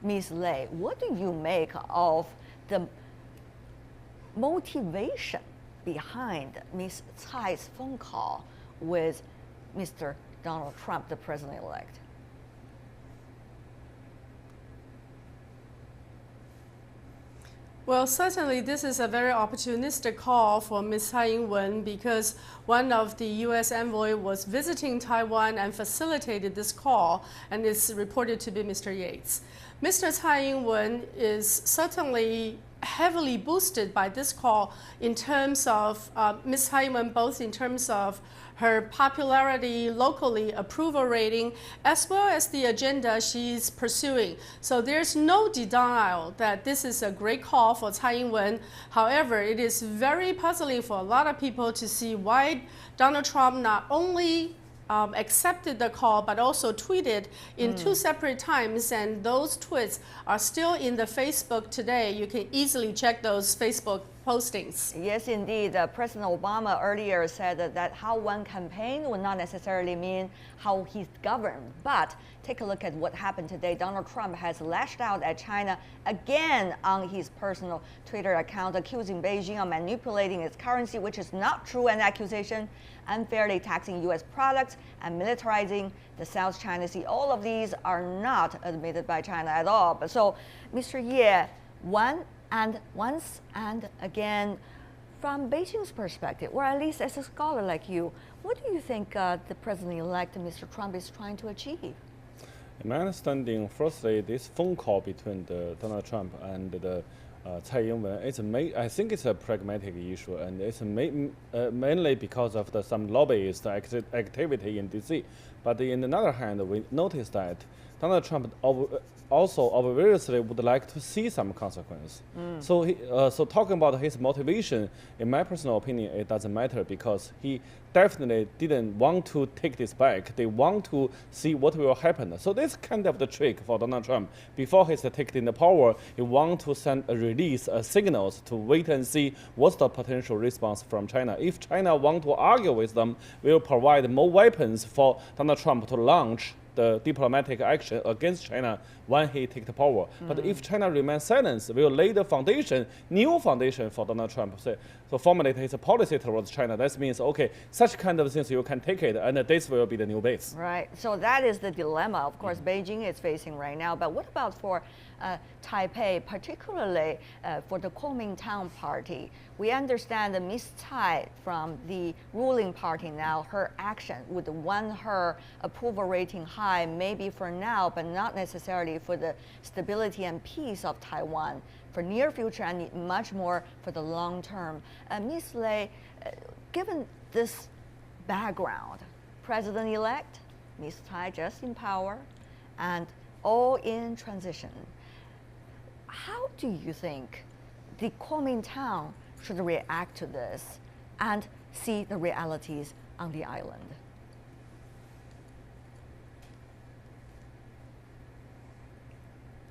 Ms. Lei, what do you make of the motivation behind Ms. Tsai's phone call with Mr. Donald Trump, the president-elect? Well, certainly this is a very opportunistic call for Ms. Tsai Ing-wen because one of the U.S. envoy was visiting Taiwan and facilitated this call, and it's reported to be Mr. Yates. Mr. Tsai Ing-wen is certainly heavily boosted by this call in terms of Ms. Tsai Ing-wen, both in terms of her popularity locally, approval rating, as well as the agenda she's pursuing. So there's no denial that this is a great call for Tsai Ing-wen. However, it is very puzzling for a lot of people to see why Donald Trump not only accepted the call, but also tweeted in two separate times, and those tweets are still in the Facebook today. You can easily check those Facebook postings. Yes, indeed. President Obama earlier said that how one campaign would not necessarily mean how he's governed. But take a look at what happened today. Donald Trump has lashed out at China again on his personal Twitter account, accusing Beijing of manipulating its currency, which is not true, an accusation, unfairly taxing U.S. products and militarizing the South China Sea. All of these are not admitted by China at all. But so, Mr. Ye, once and again, from Beijing's perspective, or at least as a scholar like you, what do you think the president-elect, Mr. Trump, is trying to achieve? In my understanding, firstly, this phone call between Donald Trump and the Tsai Ing-wen, I think it's a pragmatic issue, and it's mainly because of some lobbyist activity in D.C. But on the other hand, we noticed that Donald Trump also obviously would like to see some consequence. So talking about his motivation, in my personal opinion, it doesn't matter because he definitely didn't want to take this back. They want to see what will happen. So this kind of the trick for Donald Trump. Before he's taking the power, he want to send a release, signals to wait and see what's the potential response from China. If China want to argue with them, we'll provide more weapons for Donald Trump to launch the diplomatic action against China when he takes the power. But if China remains silent, we'll lay the foundation, new foundation for Donald Trump. So formulate his policy towards China. That means, okay, such kind of things you can take it, and this will be the new base. Right. So that is the dilemma, of course, Beijing is facing right now. But what about for Taipei, particularly for the Kuomintang party? We understand that Ms. Tsai from the ruling party now, her action would win her approval rating high, maybe for now, but not necessarily for the stability and peace of Taiwan for near future and much more for the long term. Ms. Lei, given this background, President-elect, Ms. Tsai just in power, and all in transition, how do you think the Kuomintang should react to this and see the realities on the island?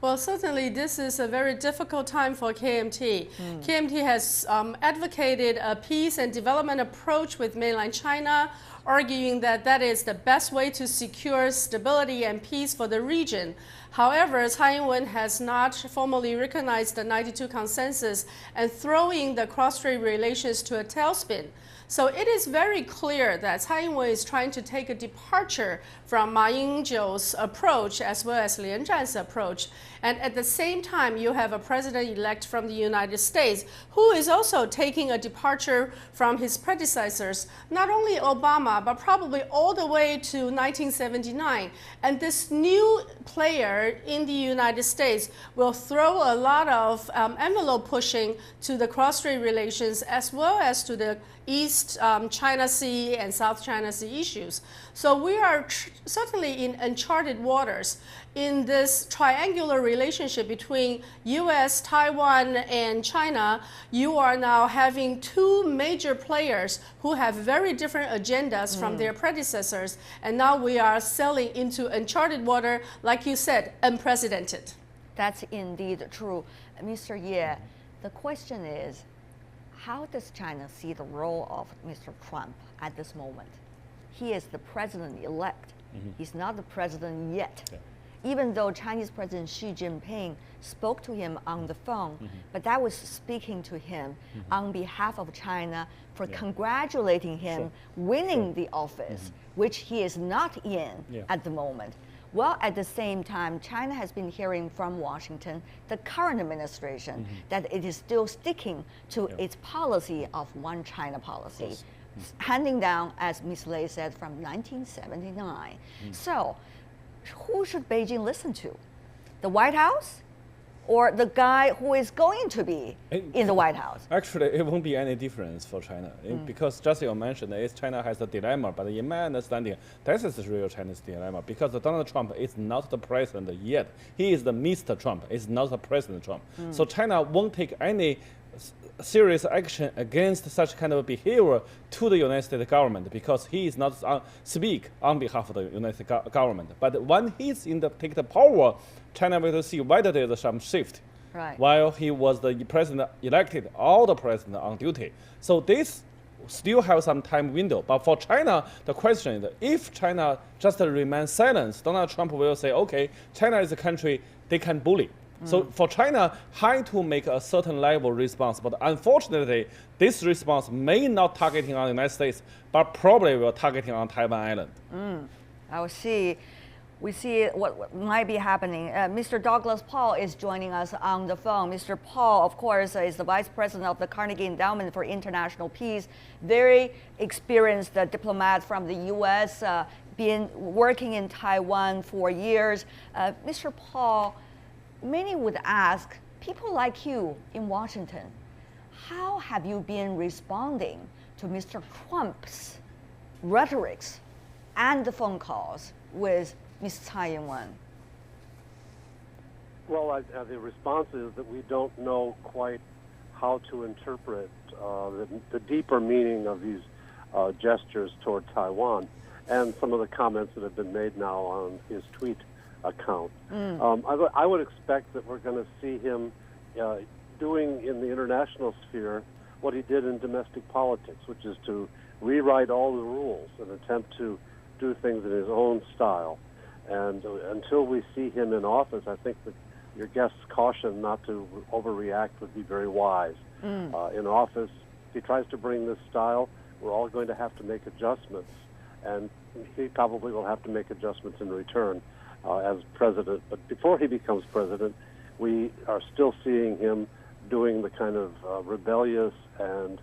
Well, certainly this is a very difficult time for KMT. KMT has advocated a peace and development approach with mainland China, arguing that that is the best way to secure stability and peace for the region. However, Tsai Ing-wen has not formally recognized the 92 consensus and throwing the cross-strait relations to a tailspin. So it is very clear that Tsai Ing-wen is trying to take a departure from Ma Ying-jeou's approach as well as Lian Zhan's approach. And at the same time, you have a president-elect from the United States who is also taking a departure from his predecessors, not only Obama, but probably all the way to 1979. And this new player in the United States will throw a lot of envelope pushing to the cross-strait relations as well as to the East China Sea and South China Sea issues. So we are certainly in uncharted waters in this triangular relationship between US, Taiwan, and China. You are now having two major players who have very different agendas from their predecessors, and now we are sailing into uncharted water, like you said, unprecedented. That's indeed true. Mr. Ye, the question is, how does China see the role of Mr. Trump at this moment? He is the president-elect. He's not the president yet. even though Chinese President Xi Jinping spoke to him on the phone, but that was speaking to him on behalf of China for congratulating him winning the office, which he is not in at the moment. Well, at the same time, China has been hearing from Washington, the current administration, that it is still sticking to its policy of one China policy, handing down, as Ms. Lei said, from 1979. So, who should Beijing listen to? The White House? Or the guy who is going to be in the White House? Actually, it won't be any difference for China because just you mentioned, China has a dilemma. But in my understanding, this is the real Chinese dilemma because Donald Trump is not the president yet. He is the Mr. Trump. Is not the President Trump. So China won't take any serious action against such kind of behavior to the United States government because he is not speak on behalf of the United States government. But when he's take the power, China will see whether there is some shift. Right. While he was the president elected, all the president on duty. So this still have some time window. But for China, the question is, if China just remains silent, Donald Trump will say, okay, China is a country they can bully. So for China, had to make a certain level response, but unfortunately, this response may not targeting on the United States, but probably will targeting on Taiwan Island. I will see. We see what might be happening. Mr. Douglas Paal is joining us on the phone. Mr. Paal, of course, is the Vice President of the Carnegie Endowment for International Peace, very experienced diplomat from the U.S., been working in Taiwan for years. Mr. Paal, many would ask, people like you in Washington, how have you been responding to Mr. Trump's rhetorics and the phone calls with Ms. Tsai Ing-wen? Well, the response is that we don't know quite how to interpret the deeper meaning of these gestures toward Taiwan and some of the comments that have been made now on his tweet account. I would expect that we're going to see him doing in the international sphere what he did in domestic politics, which is to rewrite all the rules and attempt to do things in his own style. And until we see him in office, I think that your guest's caution not to overreact would be very wise. In office, if he tries to bring this style, we're all going to have to make adjustments, and he probably will have to make adjustments in return as president. But before he becomes president, we are still seeing him doing the kind of rebellious and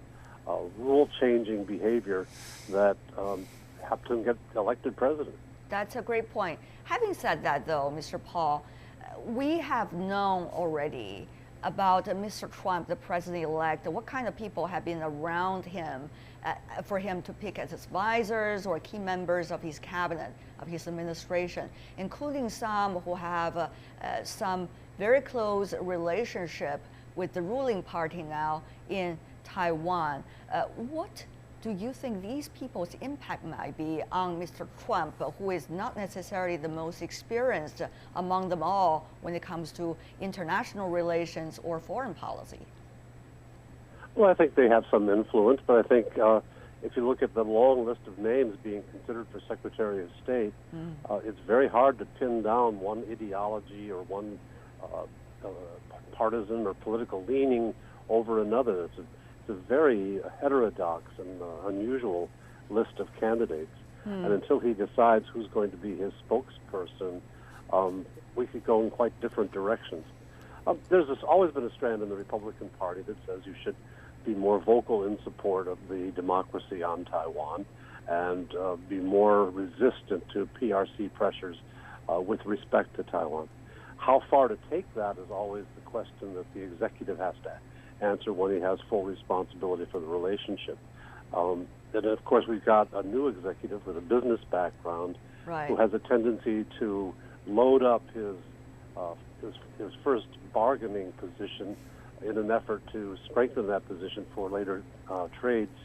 rule-changing behavior that helped him get elected president. That's a great point. Having said that, though, Mr. Paal, we have known already about Mr. Trump, the president-elect, what kind of people have been around him for him to pick as advisors or key members of his cabinet, of his administration, including some who have some very close relationship with the ruling party now in Taiwan. What do you think these people's impact might be on Mr. Trump, who is not necessarily the most experienced among them all when it comes to international relations or foreign policy? Well, I think they have some influence, but I think if you look at the long list of names being considered for Secretary of State, it's very hard to pin down one ideology or one partisan or political leaning over another. It's a very heterodox and unusual list of candidates. And until he decides who's going to be his spokesperson, we could go in quite different directions. There's always been a strand in the Republican Party that says you should be more vocal in support of the democracy on Taiwan and be more resistant to PRC pressures with respect to Taiwan. How far to take that is always the question that the executive has to answer when he has full responsibility for the relationship. And of course, we've got a new executive with a business background who has a tendency to load up his first bargaining position in an effort to strengthen that position for later trades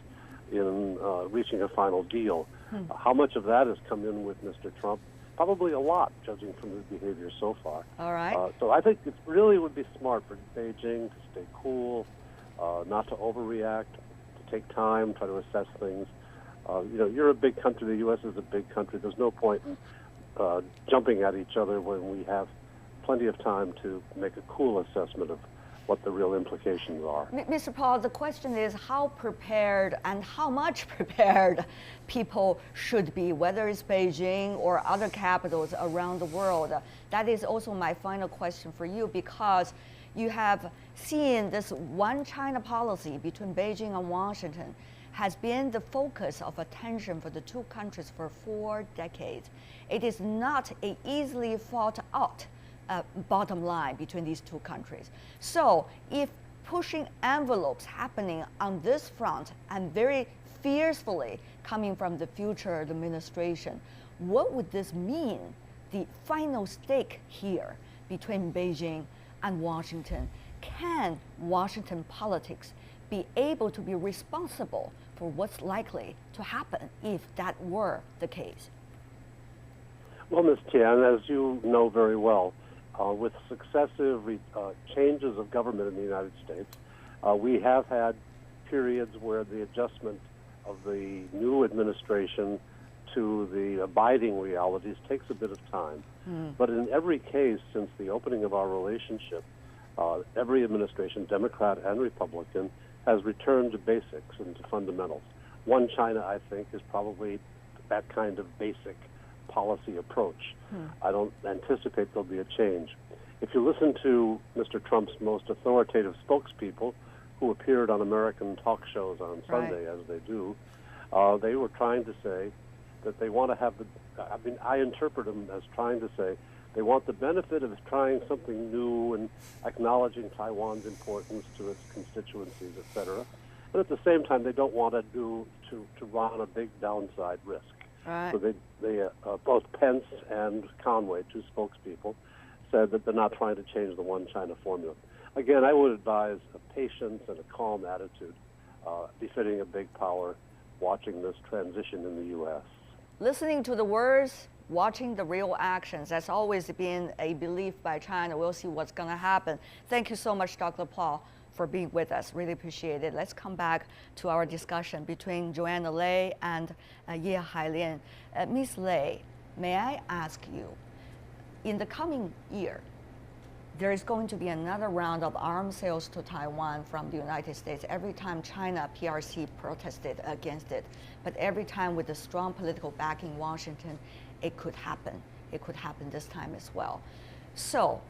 in reaching a final deal. How much of that has come in with Mr. Trump? Probably a lot, judging from his behavior so far. All right. So I think it really would be smart for Beijing to stay cool, not to overreact, to take time, try to assess things. You're a big country. The U.S. is a big country. There's no point in jumping at each other when we have plenty of time to make a cool assessment of what the real implications are. Mr. Paal, the question is how prepared and how much prepared people should be, whether it's Beijing or other capitals around the world. That is also my final question for you, because you have seen this one China policy between Beijing and Washington has been the focus of attention for the two countries for 4 decades. It is not an easily fought out bottom line between these two countries. So if pushing envelopes happening on this front and very fiercely coming from the future administration, what would this mean, the final stake here between Beijing and Washington? Can Washington politics be able to be responsible for what's likely to happen if that were the case? Well, Ms. Tian, as you know very well, with successive changes of government in the United States, we have had periods where the adjustment of the new administration to the abiding realities takes a bit of time. But in every case since the opening of our relationship, every administration, Democrat and Republican, has returned to basics and to fundamentals. One China, I think, is probably that kind of basic policy approach. I don't anticipate there'll be a change. If you listen to Mr. Trump's most authoritative spokespeople, who appeared on American talk shows on Sunday, as they do, they were trying to say that they want to have I interpret them as trying to say they want the benefit of trying something new and acknowledging Taiwan's importance to its constituencies, etc. But at the same time, they don't want to run a big downside risk. Right. So they both Pence and Conway, two spokespeople, said that they're not trying to change the one China formula. Again, I would advise a patience and a calm attitude, befitting a big power, watching this transition in the U.S. Listening to the words, watching the real actions, that's always been a belief by China. We'll see what's going to happen. Thank you so much, Dr. Paal, for being with us. Really appreciate it. Let's come back to our discussion between Joanna Lei and Ye Hailin. Ms. Lei, may I ask you, in the coming year, there is going to be another round of arms sales to Taiwan from the United States. Every time China PRC protested against it, but every time with the strong political backing Washington, it could happen. It could happen this time as well. So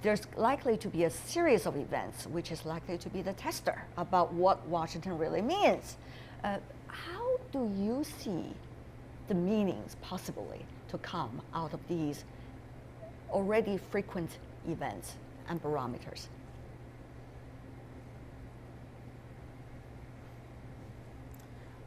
there's likely to be a series of events which is likely to be the tester about what Washington really means. How do you see the meanings possibly to come out of these already frequent events and barometers?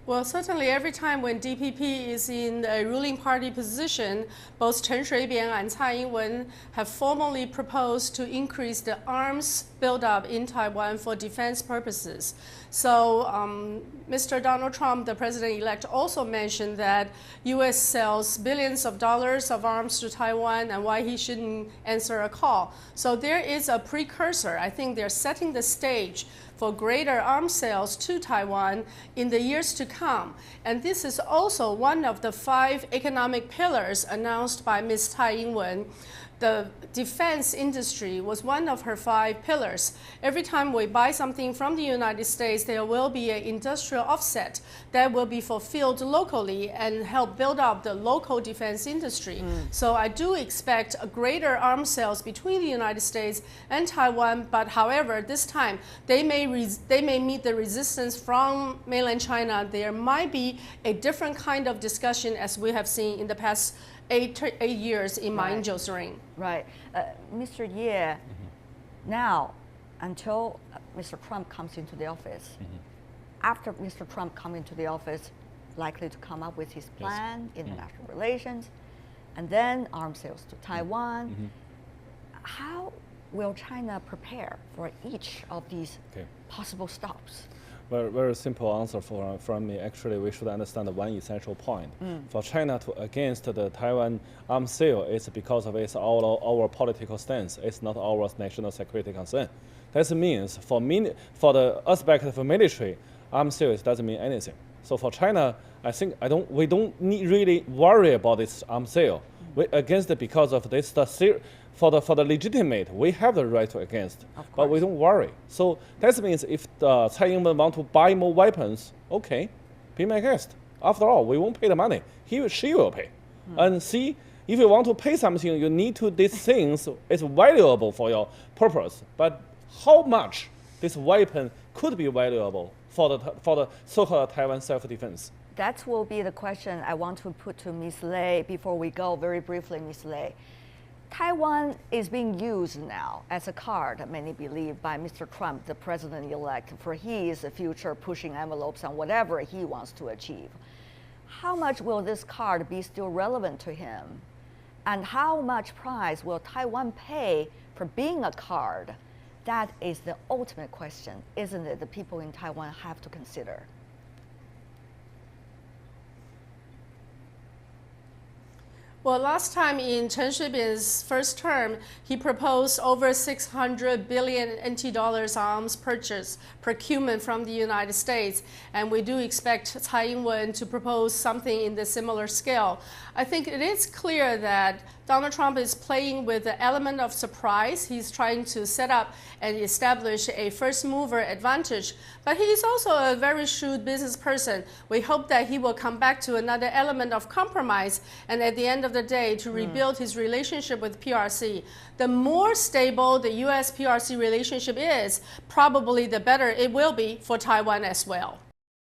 Well, certainly every time when DPP is in a ruling party position, both Chen Shui-bian and Tsai Ing-wen have formally proposed to increase the arms buildup in Taiwan for defense purposes. So Mr. Donald Trump, the president-elect, also mentioned that U.S. sells billions of dollars of arms to Taiwan and why he shouldn't answer a call. So there is a precursor. I think they're setting the stage for greater arms sales to Taiwan in the years to come. And this is also one of the 5 economic pillars announced by Ms. Tsai Ing-wen. The defense industry was one of her 5 pillars. Every time we buy something from the United States, there will be an industrial offset that will be fulfilled locally and help build up the local defense industry. So I do expect a greater arms sales between the United States and Taiwan, but however, this time they may meet the resistance from mainland China. There might be a different kind of discussion as we have seen in the past 8 years in Ma Ying-jeou's reign. Right. Mr. Ye, now, until Mr. Trump comes into the office, after Mr. Trump comes into the office, likely to come up with his plan, international relations, and then arms sales to Taiwan. How will China prepare for each of these possible stops? Very, very simple answer from me. Actually, we should understand one essential point. For China to against the Taiwan arms sale, it's because of our political stance. It's not our national security concern. That means for the aspect of military arms sales doesn't mean anything. So for China, I think we don't really worry about this arms sale. against it because of this. For the legitimate, we have the right to against, but we don't worry. So that means if Tsai Ing-wen want to buy more weapons, okay, be my guest. After all, we won't pay the money. She will pay. And see, if you want to pay something, you need to these things is valuable for your purpose. But how much this weapon could be valuable for the so-called Taiwan self-defense? That will be the question I want to put to Ms. Lei before we go. Very briefly, Ms. Lei. Taiwan is being used now as a card, many believe, by Mr. Trump, the president-elect, for his future pushing envelopes on whatever he wants to achieve. How much will this card be still relevant to him? And how much price will Taiwan pay for being a card? That is the ultimate question, isn't it? The people in Taiwan have to consider. Well, last time in Chen Shui-bian's first term, he proposed over 600 billion NT dollars arms purchase procurement from the United States, and we do expect Tsai Ing-wen to propose something in the similar scale. I think it is clear that Donald Trump is playing with the element of surprise. He's trying to set up and establish a first mover advantage, but he's also a very shrewd business person. We hope that he will come back to another element of compromise, and at the end of the day, to rebuild his relationship with PRC. The more stable the U.S.-PRC relationship is, probably the better it will be for Taiwan as well.